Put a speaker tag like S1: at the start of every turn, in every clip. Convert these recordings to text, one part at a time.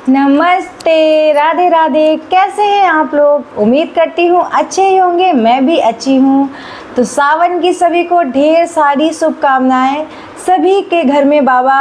S1: नमस्ते, राधे राधे। कैसे हैं आप लोग? उम्मीद करती हूँ अच्छे ही होंगे। मैं भी अच्छी हूँ। तो सावन की सभी को ढेर सारी शुभकामनाएं। सभी के घर में बाबा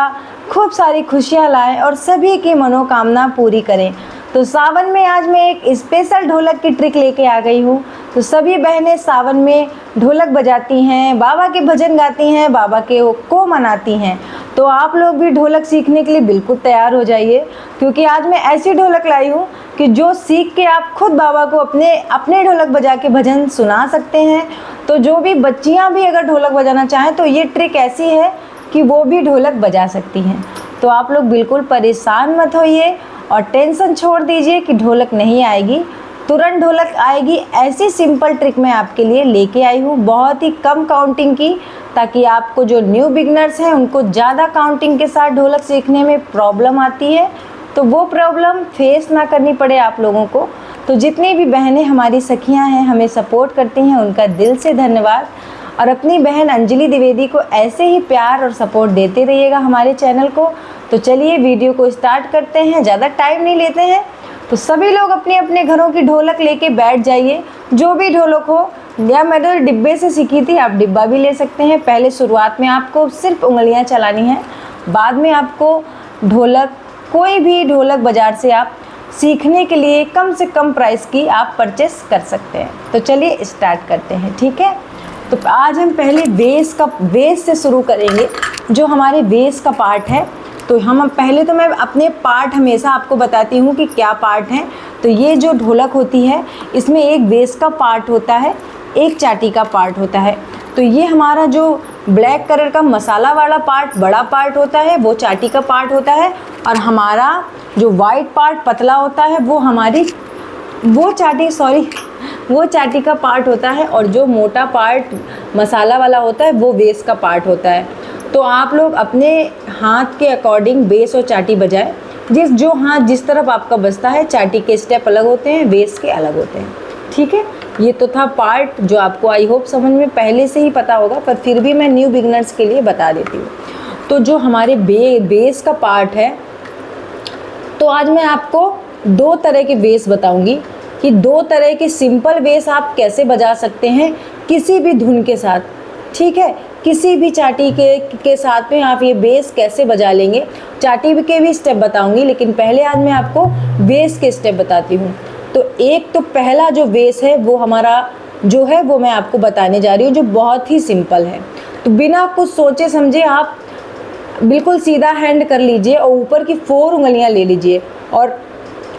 S1: खूब सारी खुशियाँ लाएं और सभी की मनोकामना पूरी करें। तो सावन में आज मैं एक स्पेशल ढोलक की ट्रिक लेके आ गई हूँ। तो सभी बहनें सावन में ढोलक बजाती हैं, बाबा के भजन गाती हैं, बाबा के को मनाती हैं। तो आप लोग भी ढोलक सीखने के लिए बिल्कुल तैयार हो जाइए, क्योंकि आज मैं ऐसी ढोलक लाई हूँ कि जो सीख के आप खुद बाबा को अपने ढोलक बजा के भजन सुना सकते हैं। तो जो भी बच्चियाँ भी अगर ढोलक बजाना चाहें तो ये ट्रिक ऐसी है कि वो भी ढोलक बजा सकती हैं। तो आप लोग बिल्कुल परेशान मत होइए और टेंशन छोड़ दीजिए कि ढोलक नहीं आएगी, तुरंत ढोलक आएगी। ऐसी सिंपल ट्रिक मैं आपके लिए लेके आई हूँ, बहुत ही कम काउंटिंग की, ताकि आपको जो न्यू बिगनर्स हैं उनको ज़्यादा काउंटिंग के साथ ढोलक सीखने में प्रॉब्लम आती है, तो वो प्रॉब्लम फेस ना करनी पड़े आप लोगों को। तो जितनी भी बहनें हमारी सखियाँ हैं, हमें सपोर्ट करती हैं, उनका दिल से धन्यवाद। और अपनी बहन अंजलि द्विवेदी को ऐसे ही प्यार और सपोर्ट देते रहिएगा हमारे चैनल को। तो चलिए वीडियो को स्टार्ट करते हैं, ज़्यादा टाइम नहीं लेते हैं। तो सभी लोग अपने अपने घरों की ढोलक लेके बैठ जाइए, जो भी ढोलक हो। या मैं तो डिब्बे से सीखी थी, आप डिब्बा भी ले सकते हैं। पहले शुरुआत में आपको सिर्फ उंगलियां चलानी हैं, बाद में आपको ढोलक, कोई भी ढोलक बाज़ार से आप सीखने के लिए कम से कम प्राइस की आप परचेस कर सकते हैं। तो चलिए स्टार्ट करते हैं, ठीक है। तो आज हम पहले बेस से शुरू करेंगे, जो हमारे बेस का पार्ट है। तो मैं अपने पार्ट हमेशा आपको बताती हूँ कि क्या पार्ट हैं। तो ये जो ढोलक होती है, इसमें एक बेस का पार्ट होता है, एक चाटी का पार्ट होता है। तो ये हमारा जो ब्लैक कलर का मसाला वाला पार्ट, बड़ा पार्ट होता है, वो चाटी का पार्ट होता है। और हमारा जो वाइट पार्ट पतला होता है, वो चाटी का पार्ट होता है। और जो मोटा पार्ट मसाला वाला होता है, वो बेस का पार्ट होता है। तो आप लोग अपने हाथ के अकॉर्डिंग बेस और चाटी बजाएं। जो हाथ जिस तरफ आपका बजता है, चाटी के स्टेप अलग होते हैं, बेस के अलग होते हैं, ठीक है। ये तो था पार्ट जो आपको आई होप समझ में पहले से ही पता होगा, पर फिर भी मैं न्यू बिगनर्स के लिए बता देती हूँ। तो जो हमारे बेस का पार्ट है, तो आज मैं आपको दो तरह के बेस बताऊँगी कि दो तरह के सिंपल बेस आप कैसे बजा सकते हैं किसी भी धुन के साथ, ठीक है। किसी भी चाटी के साथ में आप ये बेस कैसे बजा लेंगे। चाटी के भी स्टेप बताऊंगी, लेकिन पहले आज मैं आपको बेस के स्टेप बताती हूँ। तो पहला जो बेस है वो हमारा जो है वो मैं आपको बताने जा रही हूँ, जो बहुत ही सिंपल है। तो बिना कुछ सोचे समझे आप बिल्कुल सीधा हैंड कर लीजिए और ऊपर की 4 उंगलियाँ ले लीजिए और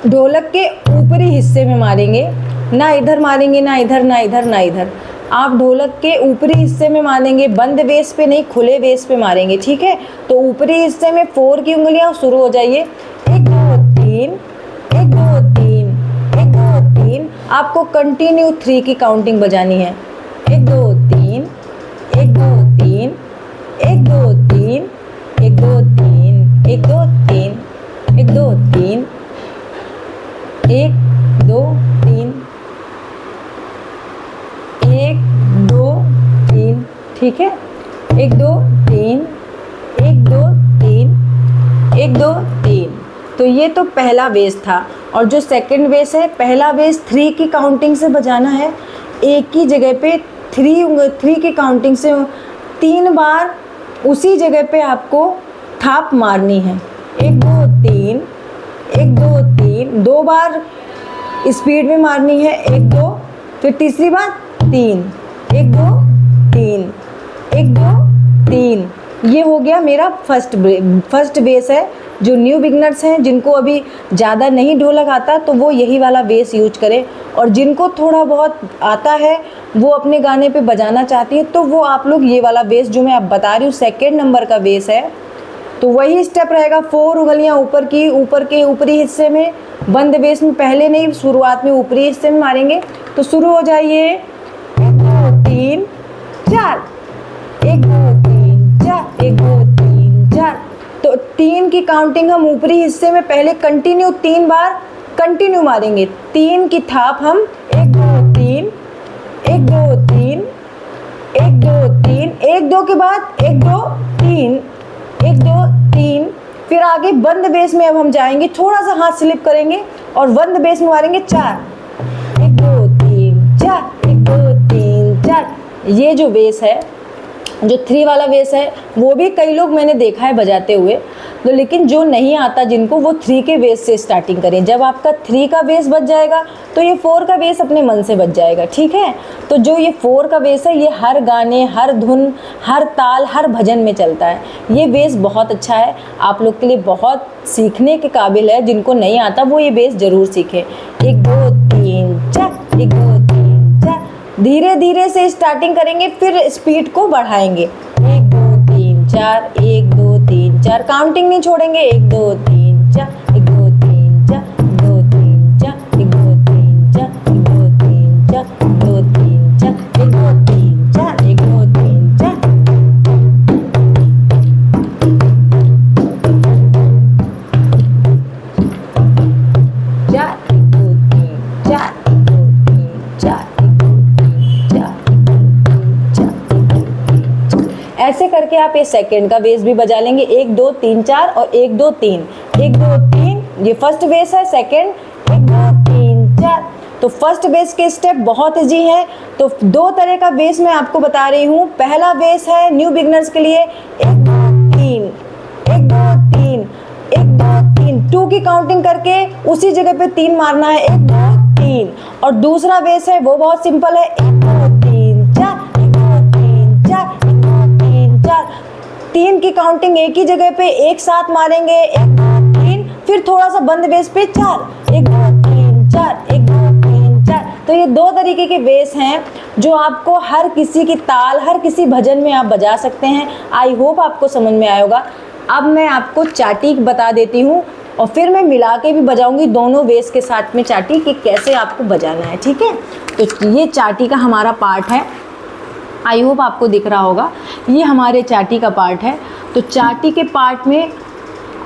S1: ढोलक के ऊपरी हिस्से में मारेंगे। ना इधर मारेंगे, ना इधर, ना इधर, ना इधर। आप ढोलक के ऊपरी हिस्से में मारेंगे, बंद बेस पे नहीं, खुले बेस पे मारेंगे, ठीक है। तो ऊपरी हिस्से में 4 की उंगलियां, शुरू हो जाइए। 1 2 3, 1 2 3, 1 2 3। आपको कंटिन्यू 3 की काउंटिंग बजानी है। 1 2 3, 1 2 3, 1 2 3, 1 2 3, 1 2 3, 1 2 3, 1 2 3, 1 2 3, ठीक है। 1 2 3, 1 2 3, 1 2 3। तो ये तो पहला बेस था। और जो सेकंड बेस है, पहला बेस 3 की काउंटिंग से बजाना है। एक ही जगह पे 3 की काउंटिंग से 3 बार उसी जगह पे आपको थाप मारनी है। 1 2 3, 1 2 3, 2 बार स्पीड में मारनी है। 1 2, फिर तीसरी बार 3, 1 2 3, 1 2 3। ये हो गया मेरा फर्स्ट बेस है। जो न्यू बिगनर्स हैं, जिनको अभी ज़्यादा नहीं ढोलक आता, तो वो यही वाला बेस यूज करें। और जिनको थोड़ा बहुत आता है, वो अपने गाने पे बजाना चाहती हैं, तो वो आप लोग ये वाला बेस जो मैं अब बता रही हूँ, सेकेंड नंबर का बेस है। तो वही स्टेप रहेगा, 4 उंगलियां ऊपर के ऊपरी हिस्से में, बंद बेस में पहले नहीं, शुरुआत में ऊपरी हिस्से में मारेंगे। तो शुरू हो जाइए। 1 2 3 4, 1 2 3 4, 1 2 3 4। तो 3 की काउंटिंग हम ऊपरी हिस्से में पहले कंटिन्यू 3 बार कंटिन्यू मारेंगे। 3 की थाप हम 1 2 3, 1 2 3, 1 2 3, 1 2 के बाद 1 2 3, 1 2 3, फिर आगे बंद बेस में अब हम जाएंगे, थोड़ा सा हाथ स्लिप करेंगे और बंद बेस में मारेंगे 4, 1 2 3 4, 1 2 3 4। ये जो बेस है, जो 3 वाला बेस है, वो भी कई लोग मैंने देखा है बजाते हुए, तो लेकिन जो नहीं आता जिनको, वो 3 के बेस से स्टार्टिंग करें। जब आपका 3 का बेस बज जाएगा तो ये 4 का बेस अपने मन से बज जाएगा, ठीक है। तो जो ये 4 का बेस है, ये हर गाने, हर धुन, हर ताल, हर भजन में चलता है। ये बेस बहुत अच्छा है, आप लोग के लिए बहुत सीखने के काबिल है। जिनको नहीं आता वो ये बेस ज़रूर सीखें। 1 2 3 4, 1 2 3 4। धीरे धीरे से स्टार्टिंग करेंगे, फिर स्पीड को बढ़ाएंगे। 1 2 3 4, 1 2 3 4, काउंटिंग नहीं छोड़ेंगे। 1 2 3 4, 1 2 3 4, 2 3 4, 1 2 3 4, 1 2 3 4, 2 3 4, 1 2 3 4, 1 2 3 4। 4 ऐसे करके आप ये सेकंड का बेस भी बजा लेंगे। 1 2 3 4 और 1 2 3, 1 2 3, ये फर्स्ट बेस है। सेकंड 1 2 3 4। तो फर्स्ट बेस के स्टेप बहुत इजी है। तो 2 तरह का बेस मैं आपको बता रही हूँ। पहला बेस है न्यू बिगनर्स के लिए 1 2 3, 1 2 3, 1 2 3, 2 की काउंटिंग करके उसी जगह पे 3 मारना है। 1 2 3। और दूसरा बेस है वो बहुत सिंपल है, 1 2 3 4, 1 2 3 4, 1 2 3 4। 3 की काउंटिंग एक ही जगह पे एक साथ मारेंगे। 1 2 3, फिर थोड़ा सा बंद बेस पे 4, 1 2 3 4, 1 2 3 4। तो ये 2 तरीके के बेस हैं जो आपको हर किसी की ताल, हर किसी भजन में आप बजा सकते हैं। आई होप आपको समझ में आया होगा। अब मैं आपको चाटी बता देती हूँ और फिर मैं मिला के भी बजाऊंगी दोनों बेस के साथ में चाटी, कि कैसे आपको बजाना है, ठीक है। तो ये चाटी का हमारा पार्ट है। आई होप आपको दिख रहा होगा, ये हमारे चाटी का पार्ट है। तो चाटी के पार्ट में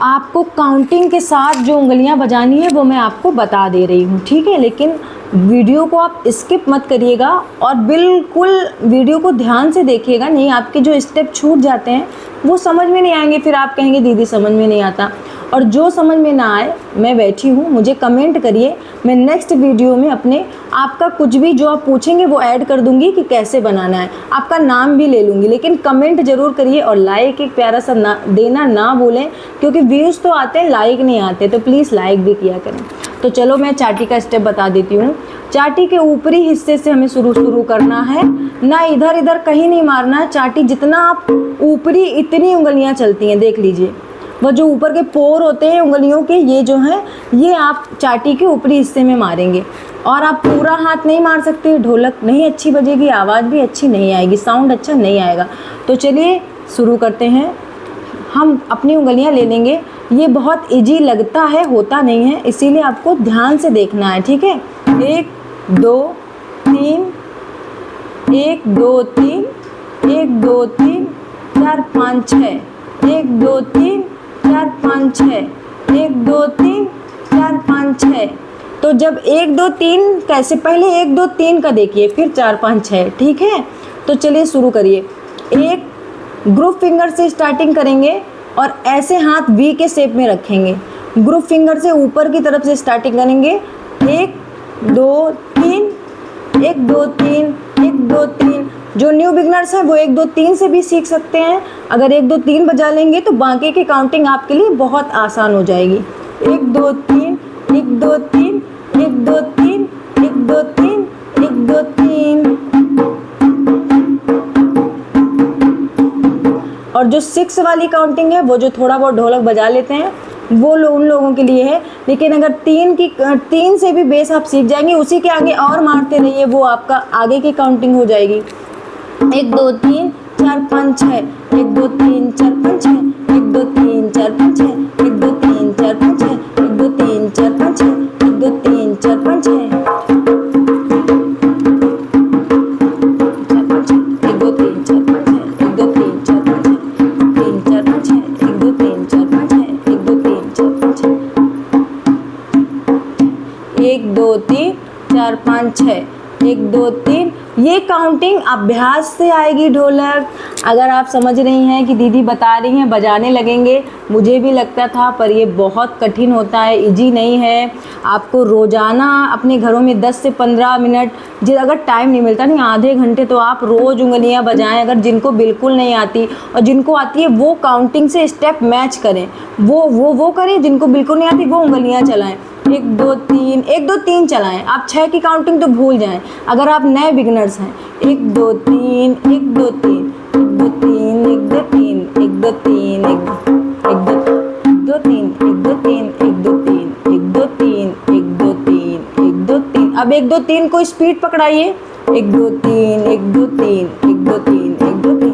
S1: आपको काउंटिंग के साथ जो उंगलियां बजानी है वो मैं आपको बता दे रही हूँ, ठीक है। लेकिन वीडियो को आप स्किप मत करिएगा और बिल्कुल वीडियो को ध्यान से देखिएगा, नहीं आपके जो स्टेप छूट जाते हैं वो समझ में नहीं आएंगे, फिर आप कहेंगे दीदी समझ में नहीं आता। और जो समझ में ना आए, मैं बैठी हूँ, मुझे कमेंट करिए, मैं नेक्स्ट वीडियो में अपने आपका कुछ भी जो आप पूछेंगे वो ऐड कर दूंगी कि कैसे बनाना है, आपका नाम भी ले लूँगी। लेकिन कमेंट ज़रूर करिए और लाइक एक प्यारा सा देना ना भूलें, क्योंकि व्यूज़ तो आते हैं, लाइक नहीं आते, तो प्लीज़ लाइक भी किया करें। तो चलो मैं चाटी का स्टेप बता देती हूँ। चाटी के ऊपरी हिस्से से हमें शुरू करना है, ना इधर इधर कहीं नहीं मारना है। चाटी जितना आप ऊपरी, इतनी उंगलियां चलती हैं, देख लीजिए। वह जो ऊपर के पोर होते हैं उंगलियों के, ये जो हैं, ये आप चाटी के ऊपरी हिस्से में मारेंगे। और आप पूरा हाथ नहीं मार सकते, ढोलक नहीं अच्छी बजेगी, आवाज़ भी अच्छी नहीं आएगी, साउंड अच्छा नहीं आएगा। तो चलिए शुरू करते हैं। हम अपनी उंगलियां ले लेंगे। ये बहुत इजी लगता है, होता नहीं है, इसीलिए आपको ध्यान से देखना है, ठीक है। 1 2 3, 1 2 3, 1 2 3 4 5 6, 1 2 3 4 5 6, 1 2 3 4 5 6। तो जब 1 2 3 कैसे, पहले 1 2 3 का देखिए, फिर 4 5 6, ठीक है। तो चलिए शुरू करिए। एक ग्रुप फिंगर से स्टार्टिंग करेंगे और ऐसे हाथ वी के शेप में रखेंगे। ग्रुप फिंगर से ऊपर की तरफ से स्टार्टिंग करेंगे। 1 2 3, 1 2 3, 1 2 3। जो न्यू बिगनर्स हैं वो 1 2 3 से भी सीख सकते हैं। अगर 1 2 3 बजा लेंगे तो बाकी की काउंटिंग आपके लिए बहुत आसान हो जाएगी। 1 2 3, 1 2 3, 1 2 3, 1 2 3, 1 2 3। और जो 6 वाली काउंटिंग है, वो जो थोड़ा बहुत ढोलक बजा लेते हैं, वो उन लोगों के लिए है। लेकिन अगर 3 से भी बेस आप सीख जाएंगे, उसी के आगे और मारते रहिए, वो आपका आगे की काउंटिंग हो जाएगी। 1 2 3 4 5 6, 1 2 3 4 5 6, 1 2 3 4 5 6, 1 2 3 4 5 6, 1 2 3 4 5 6, 1 2 3 4 5 6। 1 2 3 4 5 6, 1 2 3 ये काउंटिंग अभ्यास से आएगी ढोलक। अगर आप समझ रही हैं कि दीदी बता रही हैं बजाने लगेंगे, मुझे भी लगता था, पर ये बहुत कठिन होता है, इजी नहीं है। आपको रोज़ाना अपने घरों में 10 से 15 मिनट, अगर टाइम नहीं मिलता नहीं, आधे घंटे तो आप रोज़ उंगलियां बजाएं। अगर जिनको बिल्कुल नहीं आती और जिनको आती है वो काउंटिंग से स्टेप मैच करें, वो करें। जिनको बिल्कुल नहीं आती वो उंगलियां चलाएं, 1 2 3 1 2 3 चलाएं। आप 6 की काउंटिंग तो भूल जाएं अगर आप नए बिगनर्स हैं। 1 2 3 1 2 3 1 2 3 1 2 3 1 2 3 1 2 3 1 2 3 1 2 3 1 2 3 1 2 3 1 2 3। अब 1 2 3 को स्पीड पकड़ाइए। 1 2 3 1 2 3 1 2 3 1 2 3।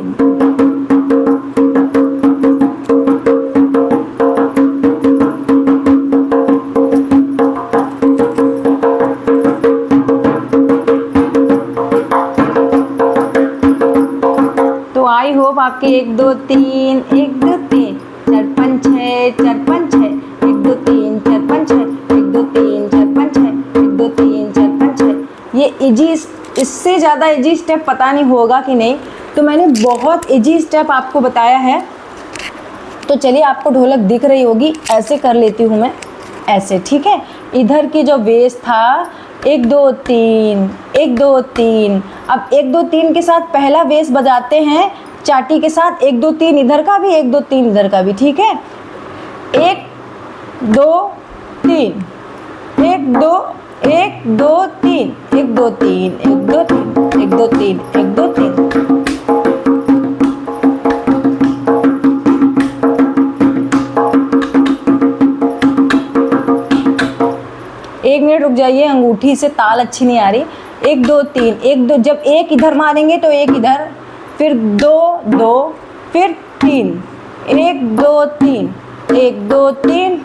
S1: आई होप आपके 1 2 3 1 2 3 4 5 6 4 5 6 1 2 3 4 5 6 1 2 3 4 5 6 1 2 3 4 5 6। ये इजी, इससे ज़्यादा इजी स्टेप पता नहीं होगा कि नहीं, तो मैंने बहुत इजी स्टेप आपको बताया है। तो चलिए, आपको ढोलक दिख रही होगी, ऐसे कर लेती हूँ मैं, ऐसे, ठीक है। इधर की जो बेस था 1 2 3 1 2 3। अब 1 2 3 के साथ पहला बेस बजाते हैं चाटी के साथ। 1 2 3 इधर का भी, 1 2 3 इधर का भी, ठीक है। 1 2 3 1 2 1 2 3 1 2 3 1 2 3 1 2 3 1 2 3। एक मिनट रुक जाइए, अंगूठी से ताल अच्छी नहीं आ रही। 1 2 3 1 2, जब एक इधर मारेंगे तो एक इधर, फिर 2 2, फिर 3 1 2 3 1 2 3।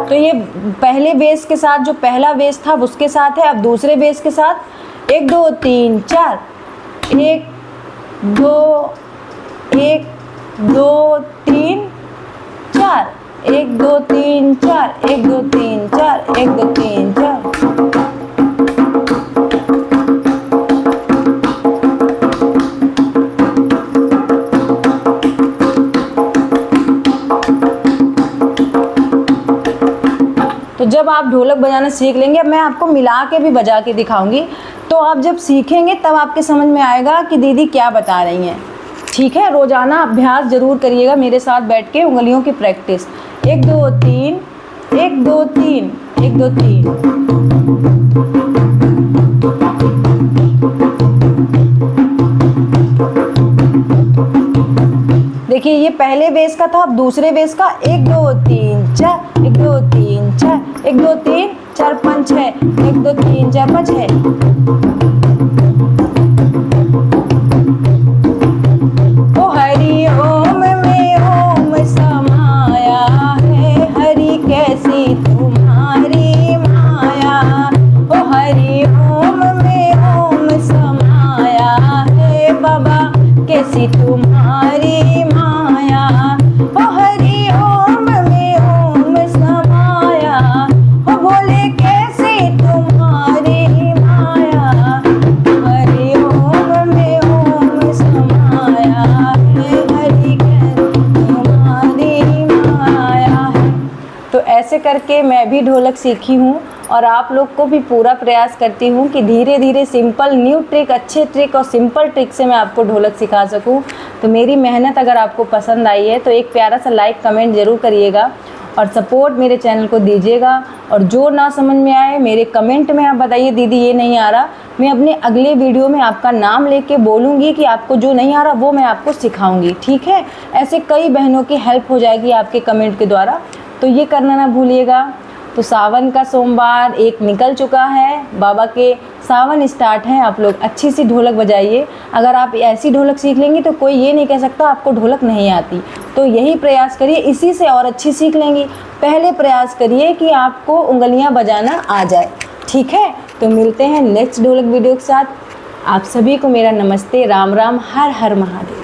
S1: तो ये पहले बेस के साथ, जो पहला बेस था उसके साथ है। अब दूसरे बेस के साथ 1 2 3 4 1 2 1 2 3 4 1 2 3 4 1 2 3 4 1 2 3 4। तो जब आप ढोलक बजाना सीख लेंगे, अब मैं आपको मिला के भी बजा के दिखाऊंगी, तो आप जब सीखेंगे तब आपके समझ में आएगा कि दीदी क्या बता रही हैं, ठीक है। रोज़ाना अभ्यास ज़रूर करिएगा मेरे साथ बैठ के, उंगलियों की प्रैक्टिस। 1 2 3 1 2 3 1 2 3। देखिए, ये पहले बेस का था, अब दूसरे बेस का 1 2 3 4 1 2 3 4 1 2 3 4 5 6 1 2 3 4 5 6। ओ हरि ओम में ओम समाया है, हरि कैसी तुम्हारी माया। ओ हरि ओम में ओम समाया है, बाबा कैसी तुम्हारी माया। ओ हरि ओम में ओम समाया, ओ भोले कैसी तुम्हारी माया। हरि ओम में ओम समाया है, हरि कैसी तुम्हारी माया है। तो ऐसे करके मैं भी ढोलक सीखी हूँ, और आप लोग को भी पूरा प्रयास करती हूँ कि धीरे धीरे सिंपल न्यू ट्रिक, अच्छे ट्रिक और सिंपल ट्रिक से मैं आपको ढोलक सिखा सकूँ। तो मेरी मेहनत अगर आपको पसंद आई है तो एक प्यारा सा लाइक कमेंट ज़रूर करिएगा और सपोर्ट मेरे चैनल को दीजिएगा। और जो ना समझ में आए मेरे कमेंट में आप बताइए, दीदी ये नहीं आ रहा। मैं अपने अगले वीडियो में आपका नाम लेके बोलूँगी कि आपको जो नहीं आ रहा वो मैं आपको सिखाऊँगी, ठीक है। ऐसे कई बहनों की हेल्प हो जाएगी आपके कमेंट के द्वारा, तो ये करना ना भूलिएगा। तो सावन का सोमवार एक निकल चुका है, बाबा के सावन स्टार्ट है। आप लोग अच्छी सी ढोलक बजाइए। अगर आप ऐसी ढोलक सीख लेंगी तो कोई ये नहीं कह सकता आपको ढोलक नहीं आती। तो यही प्रयास करिए, इसी से और अच्छी सीख लेंगी। पहले प्रयास करिए कि आपको उंगलियां बजाना आ जाए, ठीक है। तो मिलते हैं नेक्स्ट ढोलक वीडियो के साथ। आप सभी को मेरा नमस्ते, राम राम, हर हर महादेव।